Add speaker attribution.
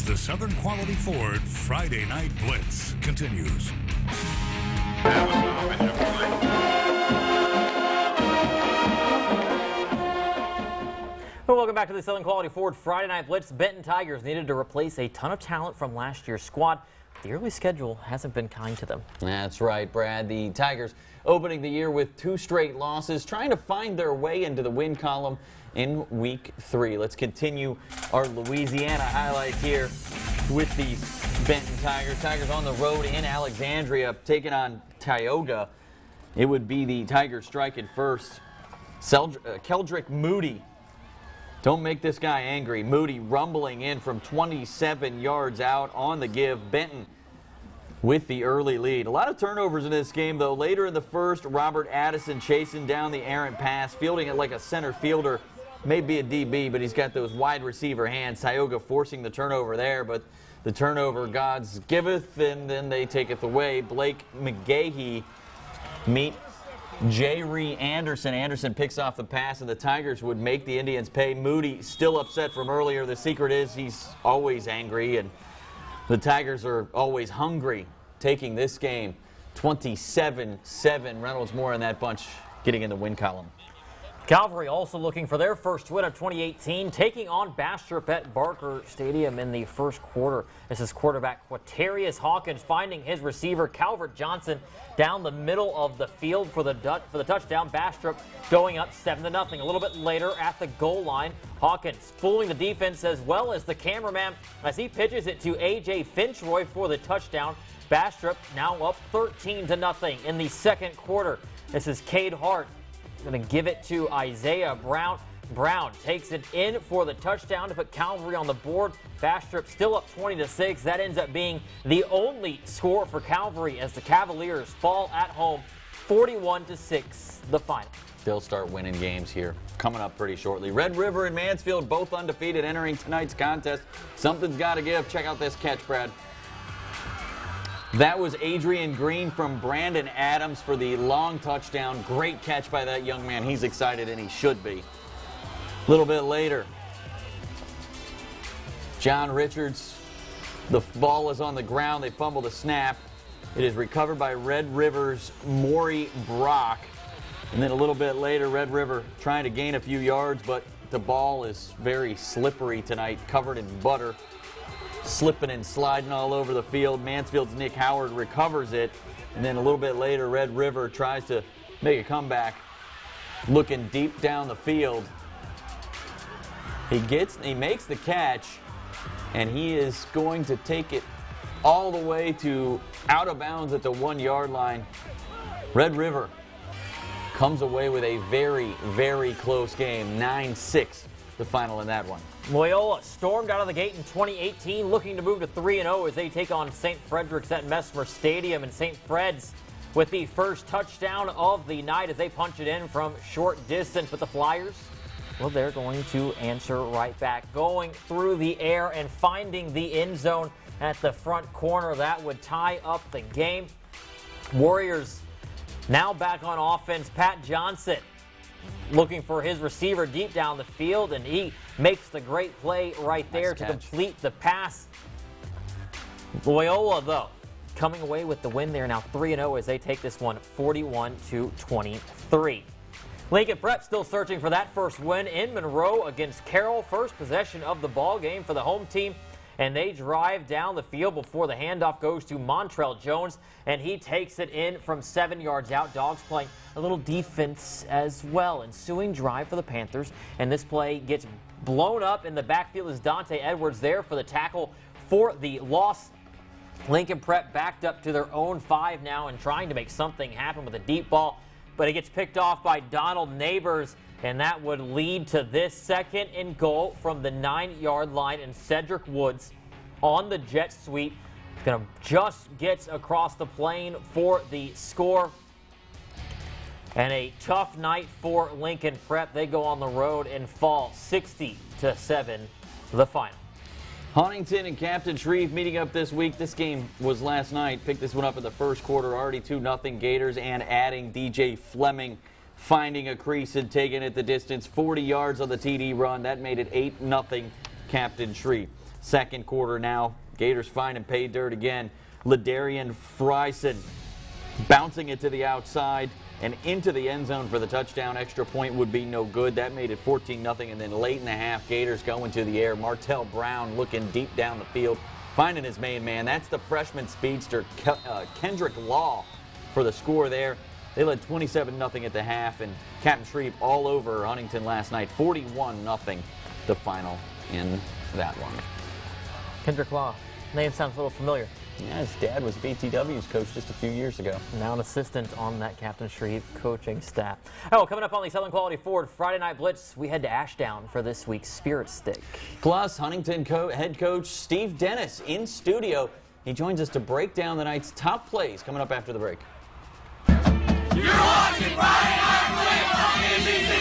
Speaker 1: the Southern Quality Ford Friday Night Blitz continues.
Speaker 2: Well, welcome back to the Southern Quality Ford Friday Night Blitz. Benton Tigers needed to replace a ton of talent from last year's squad. The early schedule hasn't been kind to them.
Speaker 3: That's right, Brad. The Tigers opening the year with 2 straight losses, trying to find their way into the win column in Week 3. Let's continue our Louisiana highlight here with the Benton Tigers. Tigers on the road in Alexandria, taking on Tioga. It would be the Tigers striking first. Keldrick Moody. Don't make this guy angry. Moody rumbling in from 27 yards out on the give. Benton with the early lead. A lot of turnovers in this game, though. Later in the first, Robert Addison chasing down the errant pass, fielding it like a center fielder. Maybe a DB, but he's got those wide receiver hands. Tioga forcing the turnover there, but the turnover God's giveth, and then they taketh away. Blake McGahee meet J.Ree Anderson. Anderson picks off the pass, and the Tigers would make the Indians pay. Moody still upset from earlier. The secret is he's always angry, and the Tigers are always hungry, taking this game 27-7. Reynolds more in that bunch, getting in the win column.
Speaker 2: Calvary also looking for their first win of 2018, taking on Bastrop at Barker Stadium in the first quarter. This is quarterback Quaterius Hawkins finding his receiver Calvert Johnson down the middle of the field for the touchdown. Bastrop going up 7-0. A little bit later at the goal line, Hawkins fooling the defense as well as the cameraman as he pitches it to A.J. Finchroy for the touchdown. Bastrop now up 13-0 in the second quarter. This is Cade Hart. Going to give it to Isaiah Brown. Brown takes it in for the touchdown to put Calvary on the board. Bastrop still up 20-6. That ends up being the only score for Calvary as the Cavaliers fall at home 41-6, the final.
Speaker 3: They'll start winning games here coming up pretty shortly. Red River and Mansfield both undefeated entering tonight's contest. Something's got to give. Check out this catch, Brad. That was Adrian Green from Brandon Adams for the long touchdown. Great catch by that young man. He's excited, and he should be. A little bit later, John Richards, the ball is on the ground. They fumble the snap. It is recovered by Red River's Maury Brock. And then a little bit later, Red River trying to gain a few yards, but the ball is very slippery tonight, covered in butter. Slipping and sliding all over the field. Mansfield's Nick Howard recovers it, and then a little bit later Red River tries to make a comeback, looking deep down the field. He makes the catch, and he is going to take it all the way to out of bounds at the 1-yard line. Red River comes away with a very, very close game, 9-6. The final in that one.
Speaker 2: Loyola stormed out of the gate in 2018, looking to move to 3-0 as they take on St. Frederick's at Mesmer Stadium. And St. Fred's with the first touchdown of the night as they punch it in from short distance. But the Flyers, well, they're going to answer right back, going through the air and finding the end zone at the front corner. That would tie up the game. Warriors now back on offense. Pat Johnson looking for his receiver deep down the field, and he makes the great play right there to complete the pass. Loyola, though, coming away with the win there, now 3-0 as they take this one 41-23. Lincoln Prep still searching for that first win in Monroe against Carroll. First possession of the ball game for the home team, and they drive down the field before the handoff goes to Montrell Jones, and he takes it in from 7 yards out. Dogs playing a little defense as well. Ensuing drive for the Panthers, and this play gets blown up in the backfield as Dante Edwards there for the tackle for the loss. Lincoln Prep backed up to their own 5 now and trying to make something happen with a deep ball, but it gets picked off by Donald Neighbors, and that would lead to this 2nd and goal from the 9-yard line, and Cedric Woods on the jet sweep. Going to just gets across the plane for the score. And a tough night for Lincoln Prep. They go on the road and fall 60-7, the final.
Speaker 3: Huntington and Captain Shreve meeting up this week. This game was last night. Picked this one up in the first quarter. Already 2-0 Gators, and adding DJ Fleming finding a crease and taking it the distance. 40 yards on the TD run. That made it 8-0 Captain Shreve. second quarter now. Gators finding pay dirt again. Ladarian Fryson bouncing it to the outside and into the end zone for the touchdown. Extra point would be no good. That made it 14-0. And then late in the half, Gators going to the air. Martell Brown looking deep down the field, finding his main man. That's the freshman speedster, Kendrick Law, for the score there. They led 27-0 at the half, and Captain Shreve all over Huntington last night. 41-0 the final in that one.
Speaker 2: Kendrick Law. Name sounds a little familiar.
Speaker 3: Yeah, his dad was BTW's coach just a few years ago.
Speaker 2: Now an assistant on that Captain Shreve coaching staff. Oh, coming up on the Southern Quality Ford Friday Night Blitz, we head to Ashdown for this week's Spirit Steak.
Speaker 3: Plus, Huntington head coach Steve Dennis in studio. He joins us to break down the night's top plays coming up after the break.
Speaker 4: You're watching Friday Night Blitz on NBC.